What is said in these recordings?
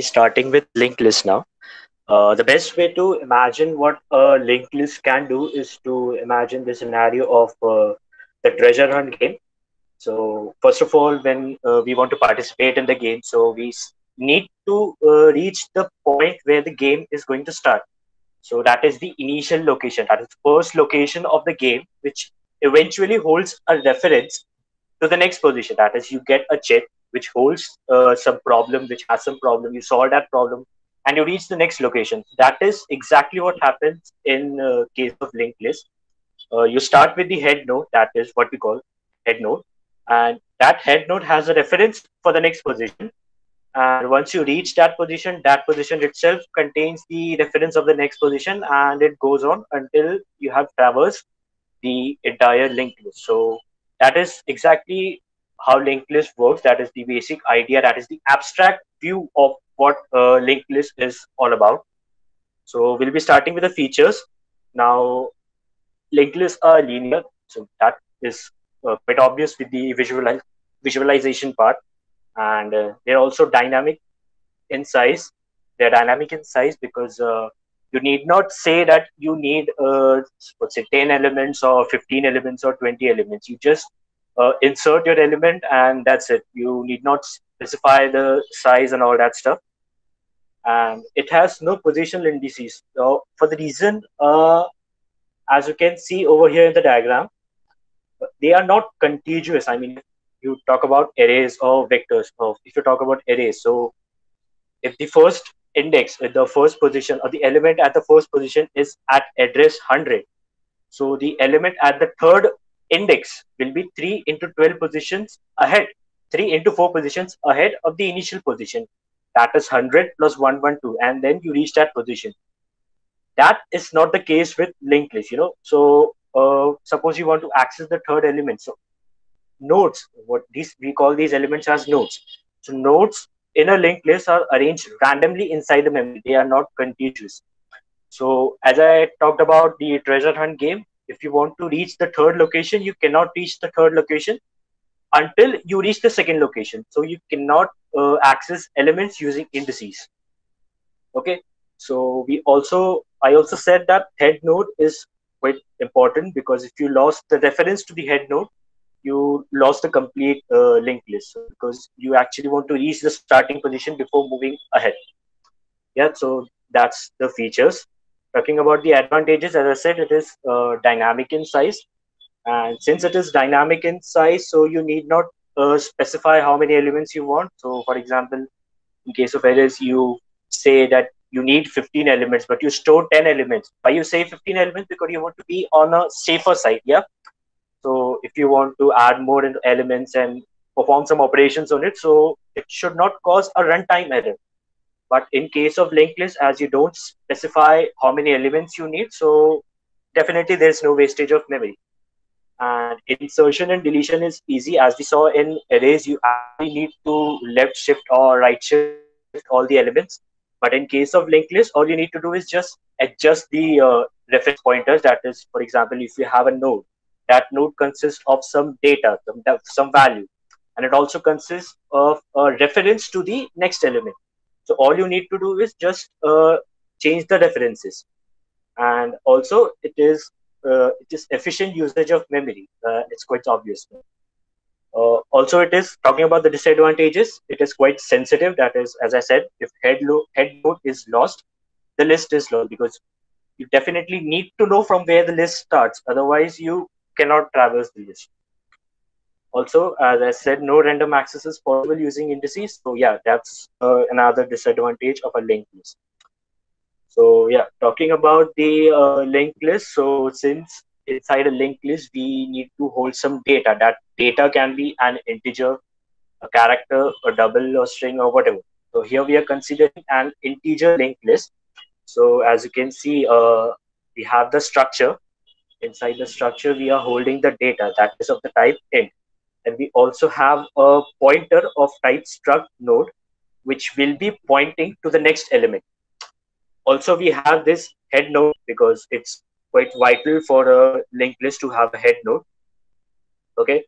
starting with linked list now. The best way to imagine what a linked list can do is to imagine the scenario of the treasure hunt game. So first of all, when we want to participate in the game, so need to reach the point where the game is going to start. So that is the initial location, that is first location of the game, which eventually holds a reference to the next position. That is, you get a check which holds some problem, which has some problem. You solve that problem, and you reach the next location. That is exactly what happens in case of linked list. You start with the head node. That is what we call head node, and that head node has a reference for the next position. And once you reach that position itself contains the reference of the next position, and it goes on until you have traversed the entire linked list. So that is exactly how linked list works. That is the basic idea. That is the abstract view of what linked list is all about. So we'll be starting with the features. Now, linked lists are linear, so that is quite obvious with the visualization part, and they're also dynamic in size. They're dynamic in size because you need not say that you need let's say 10 elements or 15 elements or 20 elements. You just insert your element and that's it. You need not specify the size and all that stuff. And it has no positional indices. So for the reason, as you can see over here in the diagram, they are not contiguous. I mean, if you talk about arrays or vectors, or if you talk about arrays, so if the first index with the first position or the element at the first position is at address 100, so the element at the third index will be 3 into 12 positions ahead, 3 into 4 positions ahead of the initial position. That is 100 plus 112, and then you reach that position. That is not the case with linked list. So suppose you want to access the third element. So nodes, what these we call these elements as nodes. So nodes in a linked list are arranged randomly inside the memory. They are not contiguous. So as I talked about the treasure hunt game, if you want to reach the third location, you cannot reach the third location until you reach the second location. So you cannot access elements using indices. Okay. So I also said that head node is quite important because if you lost the reference to the head node, you lost the complete linked list because you actually want to reach the starting position before moving ahead. Yeah, so that's the features. Talking about the advantages, as I said, it is dynamic in size, and since it is dynamic in size, so you need not specify how many elements you want. So for example, in case of arrays, you say that you need 15 elements but you store 10 elements. Why you say 15 elements? Because you want to be on a safer side. Yeah, so if you want to add more elements and perform some operations on it, so it should not cause a runtime error. But in case of linked list, as you don't specify how many elements you need, so definitely there's no wastage of memory. And insertion and deletion is easy. As we saw in arrays, you actually need to left shift or right shift all the elements. But in case of linked list, all you need to do is just adjust the reference pointers. That is, for example, if you have a node, that node consists of some data, some value, and it also consists of a reference to the next element. So all you need to do is just change the references, and also it is efficient usage of memory. It's quite obvious. Also, it is talking about the disadvantages. It is quite sensitive. That is, as I said, if head node is lost, the list is lost because you definitely need to know from where the list starts. Otherwise, you cannot traverse the list. Also, as I said, no random access is possible using indices. So yeah, that's another disadvantage of a linked list. So yeah, talking about the linked list. So since inside a linked list, we need to hold some data. That data can be an integer, a character, a double or string or whatever. So here we are considering an integer linked list. So as you can see, we have the structure. Inside the structure, we are holding the data that is of the type int. And we also have a pointer of type struct node, which will be pointing to the next element. Also, we have this head node because it's quite vital for a linked list to have a head node. Okay,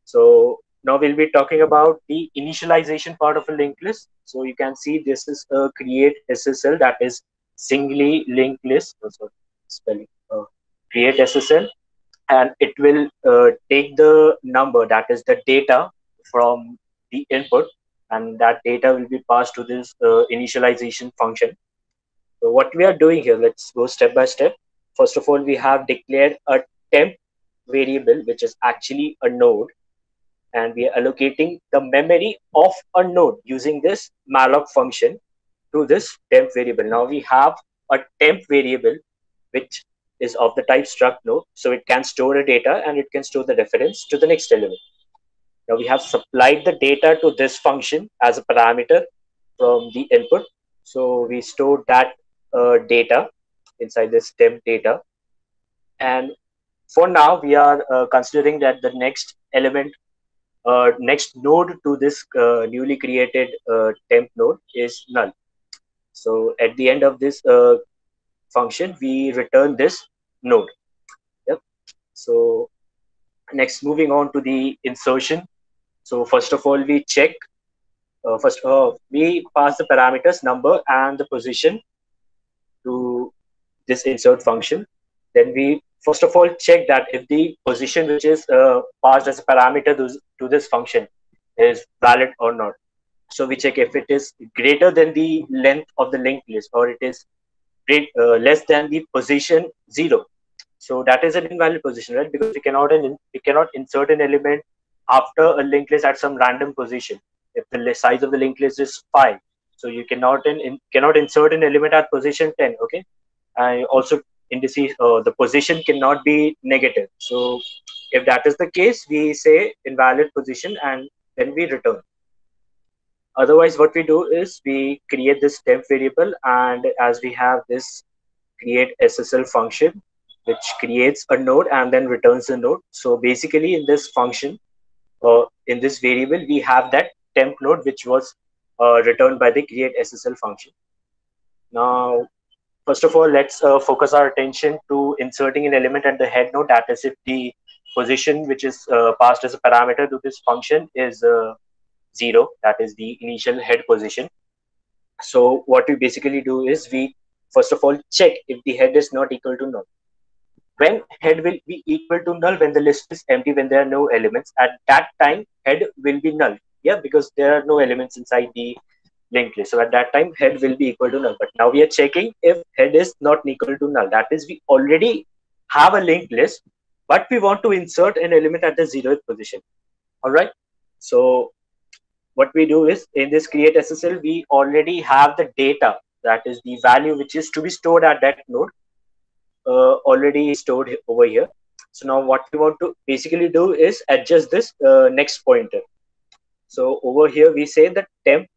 so Now we'll be talking about the initialization part of a linked list. So you can see this is a create SSL, that is singly linked list. Oh, sorry, spelling. Create SSL, and it will take the number, that is the data from the input, and that data will be passed to this initialization function. So what we are doing here, let's go step by step. First of all, we have declared a temp variable, which is actually a node, and we are allocating the memory of a node using this malloc function to this temp variable. Now we have a temp variable which is of the type struct node, so it can store a data and it can store the reference to the next element. Now we have supplied the data to this function as a parameter from the input. So we store that data inside this temp data. And for now, we are considering that the next element, next node to this newly created temp node is null. So at the end of this function, we return this node. Yep. So next, moving on to the insertion. So first of all, we check. We pass the parameters number and the position to this insert function. Then we first of all check that if the position which is passed as a parameter to this function is valid or not. So we check if it is greater than the length of the linked list, or it is less than the position 0. So that is an invalid position, right? Because we cannot insert an element after a linked list at some random position. If the size of the linked list is 5, so you cannot insert an element at position 10. Okay, and also indices, the position cannot be negative. So if that is the case, we say invalid position and then we return. Otherwise, what we do is we create this temp variable, and as we have this create SSL function, which creates a node and then returns the node. So basically, in this function, in this variable, we have that temp node which was returned by the create SSL function. Now, first of all, let's focus our attention to inserting an element at the head node. That is, if the position which is passed as a parameter to this function is 0, that is the initial head position. So what we basically do is we first of all check if the head is not equal to null. When head will be equal to null, when the list is empty, when there are no elements, at that time head will be null. Yeah, because there are no elements inside the linked list. So at that time, head will be equal to null. But now we are checking if head is not equal to null. That is, we already have a linked list, but we want to insert an element at the 0th position. All right. So what we do is in this create SSL, we already have the data, that is the value which is to be stored at that node, already stored over here. So now what we want to basically do is adjust this next pointer. So over here, we say that temp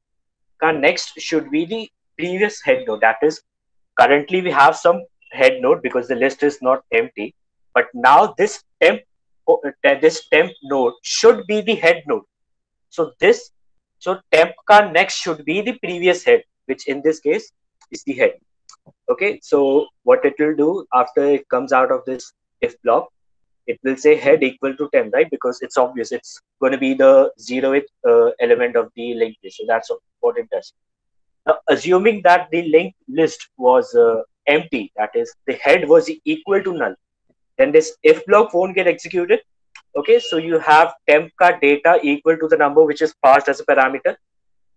next should be the previous head node. That is, currently we have some head node because the list is not empty. But now this temp node should be the head node. So temp next should be the previous head, which in this case is the head. Okay, so what it will do after it comes out of this if block, it will say head equal to 10, right? Because it's obvious, it's going to be the 0th element of the linked list. So that's what it does. Now, assuming that the linked list was empty, that is, the head was equal to null, then this if block won't get executed. Okay, so you have temp data equal to the number which is passed as a parameter,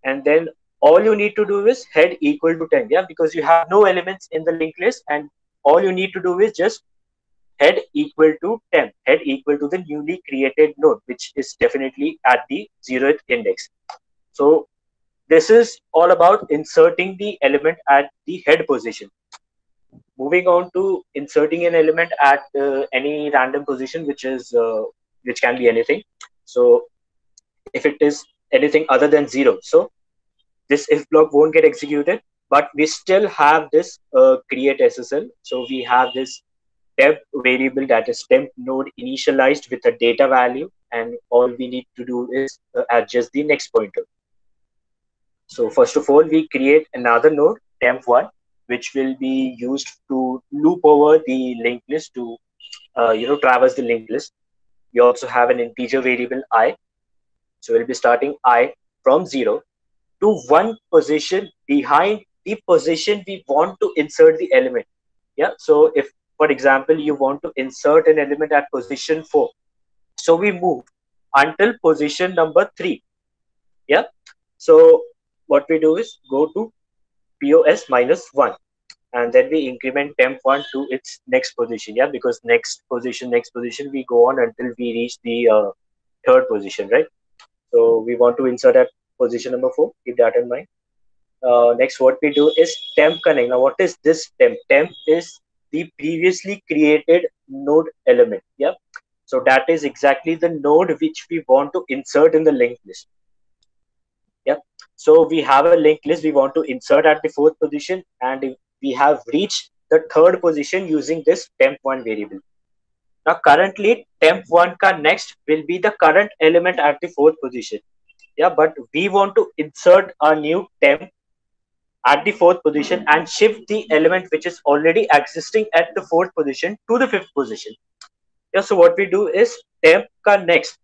and then all you need to do is head equal to 10. Yeah, because you have no elements in the linked list, and all you need to do is just head equal to 10, head equal to the newly created node, which is definitely at the 0th index. So this is all about inserting the element at the head position. Moving on to inserting an element at any random position, which can be anything. So if it is anything other than 0, so this if block won't get executed, but we still have this create SSL. So we have this temp variable, that is temp node initialized with a data value, and all we need to do is adjust the next pointer. So first of all, we create another node, temp1, which will be used to loop over the linked list to traverse the linked list. We also have an integer variable I. So we'll be starting I from 0 to one position behind the position we want to insert the element. Yeah. So if, for example, you want to insert an element at position 4, so we move until position number 3. Yeah. So what we do is go to POS minus 1, and then we increment temp1 to its next position. Yeah, because next position, we go on until we reach the third position, right? So we want to insert at position number 4. Keep that in mind. Next, what we do is temp connect. Now, what is this temp? Temp is the previously created node element. Yeah. So that is exactly the node which we want to insert in the linked list. Yeah. So we have a linked list we want to insert at the fourth position, and we have reached the third position using this temp1 variable. Now, currently, temp1 ka next will be the current element at the fourth position. Yeah, but we want to insert a new temp at the fourth position and shift the element which is already existing at the fourth position to the fifth position. Yeah, so what we do is temp ka next,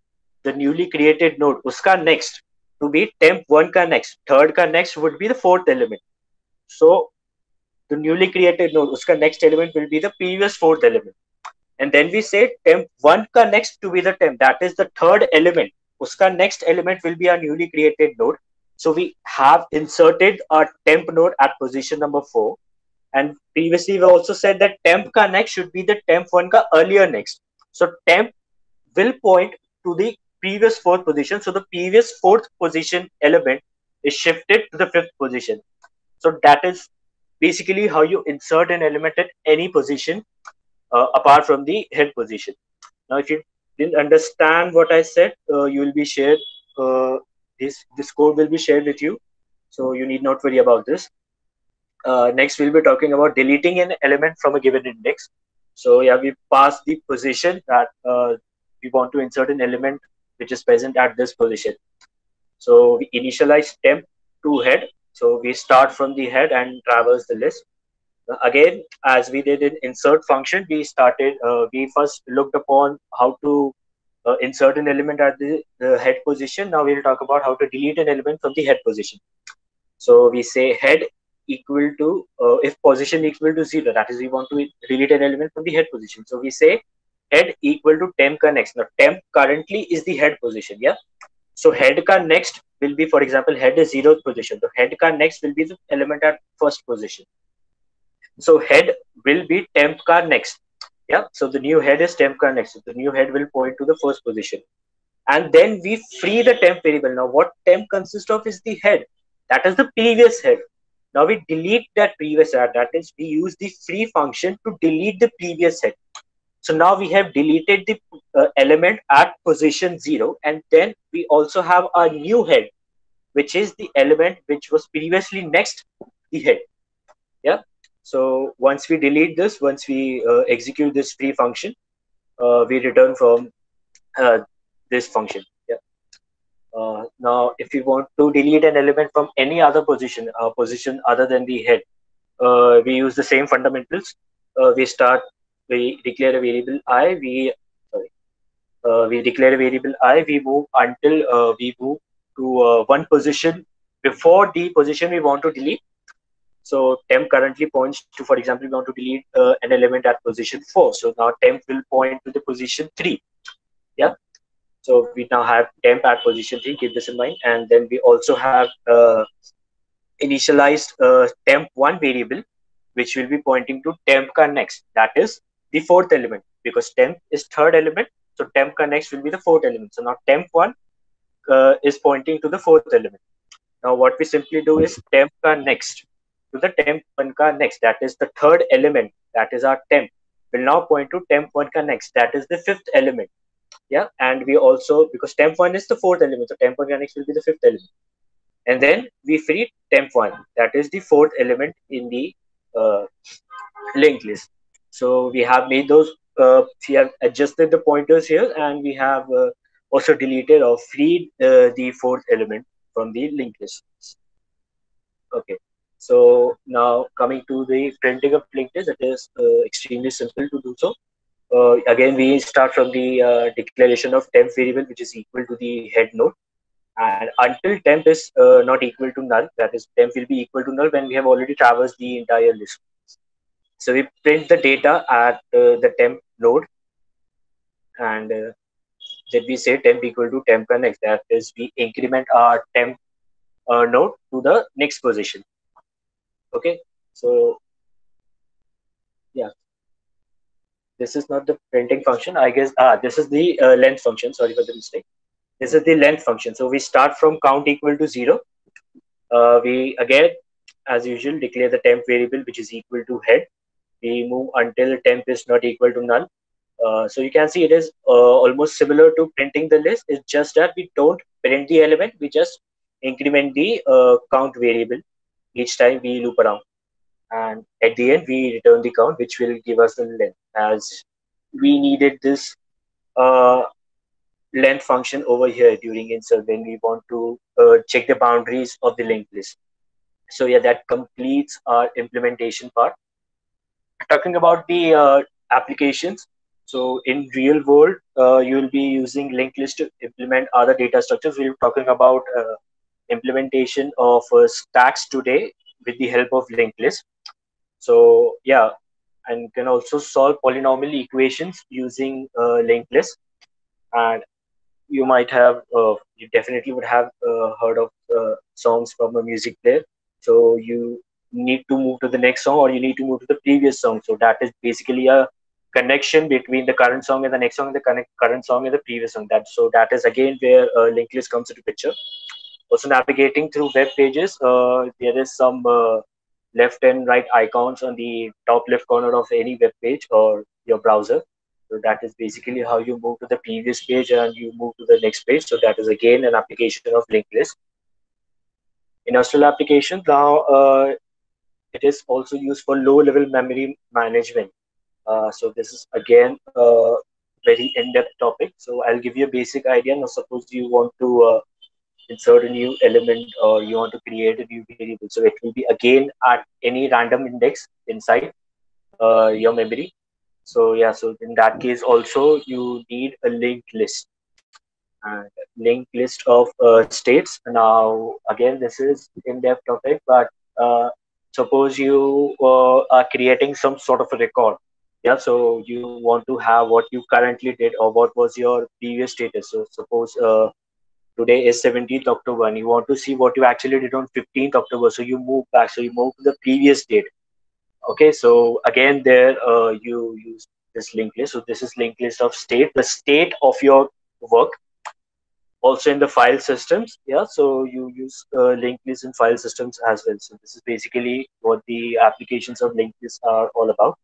the newly created node, uska next to be temp1 ka next. Third ka next would be the fourth element. So the newly created node, uska next element will be the previous fourth element. And then we say temp1 ka next to be the temp, that is the third element. Uska next element will be our newly created node. So we have inserted a temp node at position number 4. And previously we also said that temp ka next should be the temp1 ka earlier next. So temp will point to the previous fourth position. So the previous fourth position element is shifted to the fifth position. So that is basically how you insert an element at any position apart from the head position. Now, if you didn't understand what I said, you will be shared. This code will be shared with you, so you need not worry about this. Next, we'll be talking about deleting an element from a given index. So yeah, we pass the position that we want to insert an element which is present at this position. So we initialize temp to head. So we start from the head and traverse the list. Again, as we did in insert function, we first looked upon how to insert an element at the head position. Now we'll talk about how to delete an element from the head position. So we say head equal to, if position equal to 0, that is we want to delete an element from the head position. So we say head equal to temp ka next. Now temp currently is the head position. Yeah. So head ka next will be, for example, head is 0th position. So head ka next will be the element at first position. So head will be temp ka next. Yeah. So the new head is temp ka next. So the new head will point to the first position. And then we free the temp variable. Now what temp consists of is the head. That is the previous head. Now we delete that previous head. That is, we use the free function to delete the previous head. So now we have deleted the element at position 0. And then we also have a new head, which is the element which was previously next the head. Yeah. So once we delete this, once we execute this free function, we return from this function. Yeah. Now, if we want to delete an element from any other position other than the head, we use the same fundamentals. We declare a variable I. We declare a variable I. We move until we move to one position before the position we want to delete. So temp currently points to, for example, we want to delete an element at position 4. So now temp will point to the position 3. Yeah. So we now have temp at position 3. Keep this in mind. And then we also have initialized temp1 variable, which will be pointing to temp ka next. That is the fourth element, because temp is third element. So temp ka next will be the fourth element. So now temp1 is pointing to the fourth element. Now what we simply do is temp ka next to the temp1 ka next. That is the third element. That is our temp. Will now point to temp1 ka next. That is the fifth element. Yeah. And we also, because temp1 is the fourth element, so temp1 ka next will be the fifth element. And then we free temp1. That is the fourth element in the linked list. So we have made those, we have adjusted the pointers here, and we have also deleted or freed the fourth element from the linked list. Okay. So now coming to the printing of linked list, it is extremely simple to do so. Again, we start from the declaration of temp variable, which is equal to the head node. And until temp is not equal to null, that is, temp will be equal to null when we have already traversed the entire list. So we print the data at the temp node, and then we say temp equal to temp connect. That is, we increment our temp node to the next position. Okay, so yeah, this is not the printing function. I guess this is the length function. Sorry for the mistake. This is the length function. So we start from count equal to 0. We again, as usual, declare the temp variable which is equal to head. We move until temp is not equal to null. So you can see it is almost similar to printing the list. It's just that we don't print the element. We just increment the count variable each time we loop around. And at the end, we return the count, which will give us the length. As we needed this uh, length function over here during insert when we want to check the boundaries of the linked list. So yeah, that completes our implementation part. Talking about the applications, so in real world, you will be using linked list to implement other data structures. We're talking about implementation of stacks today with the help of linked list. So yeah, and can also solve polynomial equations using linked list. And you definitely would have heard of songs from a music player. So you need to move to the next song, or you need to move to the previous song. So that is basically a connection between the current song and the next song, and the current song and the previous song. That is again where linked list comes into picture. Also, navigating through web pages, there is some left and right icons on the top left corner of any web page or your browser. So that is basically how you move to the previous page and you move to the next page. So that is again an application of linked list. Industrial application now, it is also used for low level memory management. So this is again a very in-depth topic. So I'll give you a basic idea. Now suppose you want to insert a new element or you want to create a new variable. So it will be again at any random index inside your memory. So yeah, so in that case also you need a linked list and linked list of states. Now again, this is in-depth topic, but suppose you are creating some sort of a record. Yeah, so you want to have what you currently did or what was your previous status. So suppose today is 17th October and you want to see what you actually did on 15th October. So you move back. So you move to the previous date. Okay, so again, there you use this linked list. So this is linked list of state, the state of your work. Also in the file systems, yeah. So you use linked list in file systems as well. So this is basically what the applications of linked list are all about.